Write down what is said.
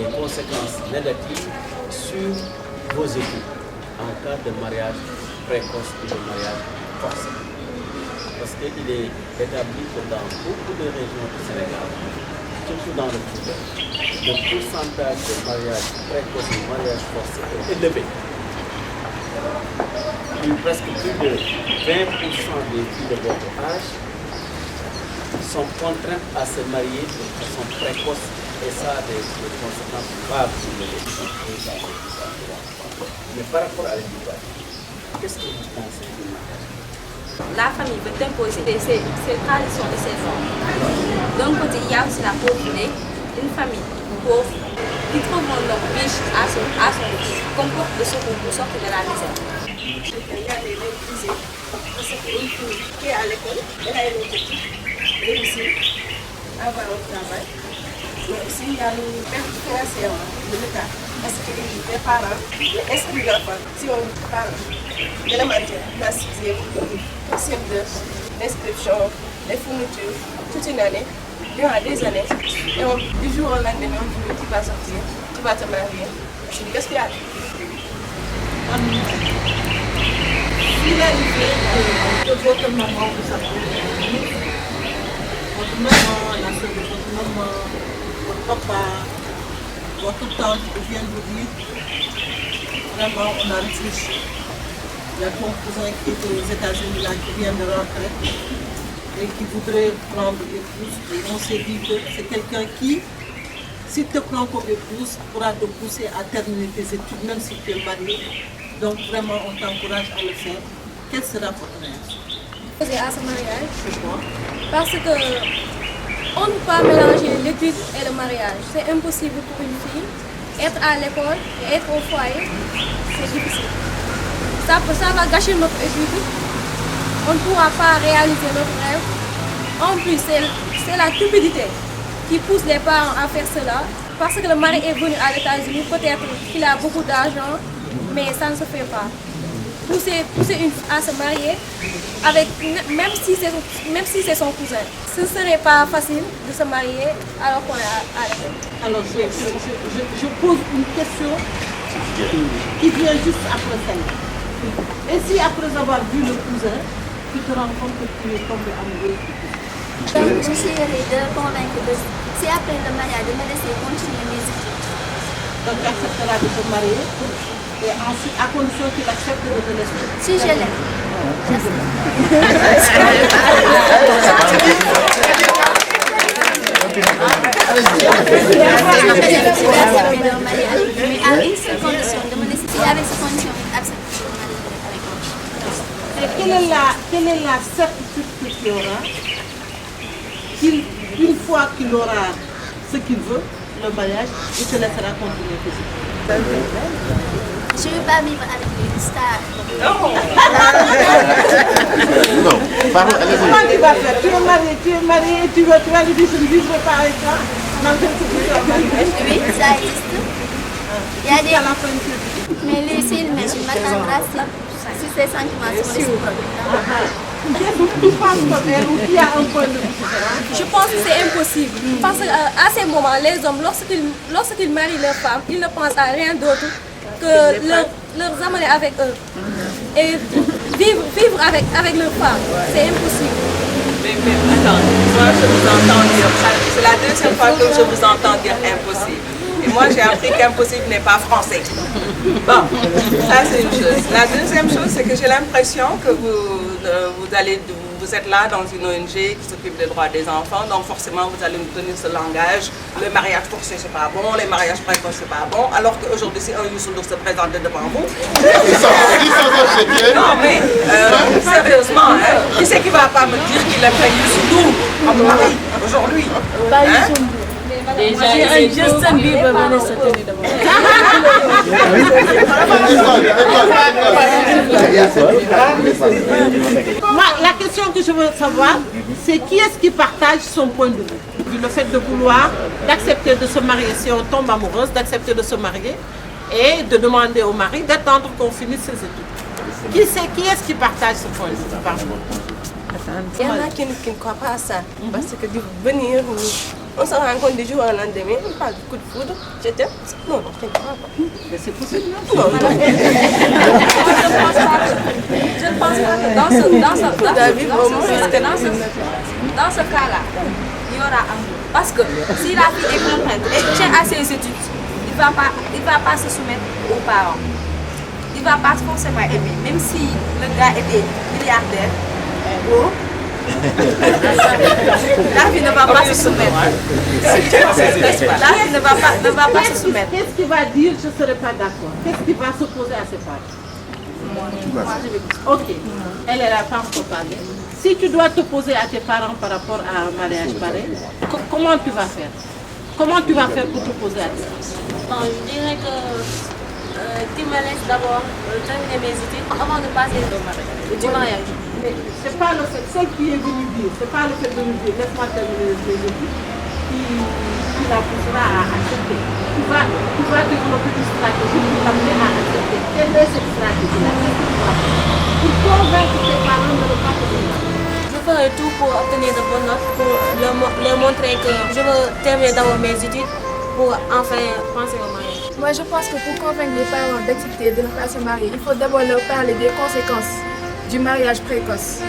des conséquences négatives sur vos études en cas de mariage précoce ou de mariage forcé. Parce qu'il est établi que dans beaucoup de régions du Sénégal, surtout dans le Fouta, le pourcentage de mariage précoce et mariage forcé est élevé. Presque plus de 20% des filles de votre âge sont contraintes à se marier de façon précoce et ça a des conséquences graves sur l'éducation. Mais par rapport à l'éducation, qu'est-ce que vous pensez du mariage? La famille veut imposer ses traditions et ses formes. D'un côté, il y a aussi la pauvreté, une famille pauvre qui trouve un homme riche à son comme porte de secours pour sortir de la misère. Il y a des réfugiés parce qu'une fille qui est à l'école, elle a un objectif, réussir, avoir un travail. Mais aussi, il y a une perte financière de l'État parce que les parents inscrivent l'enfant. Si on parle élémentaire, la sixième, CM2, l'inscription, les fournitures, toute une année, durant des années, et du jour au lendemain, on dit tu vas sortir, tu vas te marier. C'est du gaspillage. Il a l'idée de votre maman vous s'appelle votre maman, la soeur de votre maman, votre papa, votre tante viennent vous dire vraiment on a réfléchi. Il y a ton cousin qui est aux États-Unis là qui vient de rentrer et qui voudrait prendre épouse. Et on s'est dit que c'est quelqu'un qui, s'il te prend comme épouse, pourra te pousser à terminer tes études même si tu es marié. Donc vraiment, on t'encourage à le faire. Quelle sera votre réaction? À ce mariage, Pourquoi? parce que on ne peut pas mélanger l'étude et le mariage. C'est impossible pour une fille. Être à l'école et être au foyer, c'est difficile. Ça va gâcher notre étude. On ne pourra pas réaliser notre rêve. En plus, c'est la cupidité qui pousse les parents à faire cela. Parce que le mari est venu à l'États-Unis, peut-être qu'il a beaucoup d'argent, mais ça ne se fait pas. Pousser une fille à se marier, avec, même si c'est son cousin. Ce ne serait pas facile de se marier alors qu'on est à l'école. Alors je pose une question qui vient juste après celle-là. Et si après avoir vu le cousin, tu te rends compte que tu es tombé amoureuse du cousin? Donc j'essaierai de convaincre que si après le mariage, de me laisser continuer mes études. Donc tu accepteras de te marier et ensuite à condition qu'il accepte de te laisser. Si je l'aime. Mais à une seule condition, de me laisser. Et avec cette condition, accepter de me marier avec moi. Et quelle est la certitude que tu auras qu'une fois qu'il aura ce qu'il veut, le mariage, il te laissera continuer tes études? Je ne veux pas vivre avec une star. Non, pardon, allez-y. Comment tu vas faire? Tu es marié et tu vas lui dire je ne vivrai pas avec toi. Oui, ça existe. Il y a des... Mais lui, s'il m'attendra si ces sentiments sont réciproques. Tu penses comme elle ou il y a un point de vue différent? Je pense que c'est impossible. Parce qu'à ces moments, les hommes, lorsqu'ils marient leurs femmes, ils ne pensent à rien d'autre que leurs amener avec eux. Et vivre avec leurs femmes, c'est impossible. Mais attendez, moi je vous entends dire, c'est la deuxième fois que je vous entends dire impossible. Et moi j'ai appris qu'impossible n'est pas français. Bon, ça c'est une chose. La deuxième chose, c'est que j'ai l'impression que vous êtes là dans une ONG qui s'occupe des droits des enfants, donc forcément vous allez nous tenir ce langage. Le mariage forcé c'est pas bon, les mariages précoces c'est pas bon, alors qu'aujourd'hui c'est un Youssou Ndour se présenter devant vous. Non mais, sérieusement, hein, qui c'est qui va pas me dire qu'il aime Youssou Ndour comme mari aujourd'hui? Déjà, j'ai un Justin Bieber Vanessa tenue devant. Moi, la question que je veux savoir, c'est qui est-ce qui partage son point de vue? Le fait de vouloir, d'accepter de se marier si on tombe amoureuse, d'accepter de se marier et de demander au mari d'attendre qu'on finisse ses études. Qui est-ce qui partage ce point de vue? Il y en a qui ne croient pas à ça. Parce que de venir On se rencontre du jour au lendemain, on parle du coup de foudre. Je t'aime. Non, je ne crois pas. Mais c'est possible, non? Non, non. Je ne pense pas que dans ce cas-là, il y aura amour. Parce que si la fille est contrainte et tient à ses études, il va pas se soumettre aux parents. Il ne va pas forcément aimer, même si le gars était milliardaire. La fille ne va pas se soumettre. La fille ne va pas se soumettre. Qu'est-ce qu'il va dire? Je ne serai pas d'accord. Qu'est-ce qui va s'opposer à ses parents? Ok, elle est là, pas encore parlé. Si tu dois t'opposer à tes parents par rapport à un mariage pareil, comment tu vas faire? Comment tu vas faire pour t'opposer à tes parents? Bon, je dirais que tu me laisses d'abord terminer mes études avant de passer du mariage. Mais c'est pas le fait, celle qui est venue dire, c'est pas le fait de nous dire, laisse-moi terminer les études, qui la poussera à accepter. Tu vas développer une stratégie pour t'amener à accepter. Quelle est cette stratégie-là? Pour convaincre tes parents de ne pas te donner. Je ferai tout pour obtenir de bonnes notes, pour leur montrer que je veux terminer d'abord mes études pour enfin penser au mariage. Moi, je pense que pour convaincre les parents d'accepter de ne pas se marier, il faut d'abord leur parler des conséquences du mariage précoce.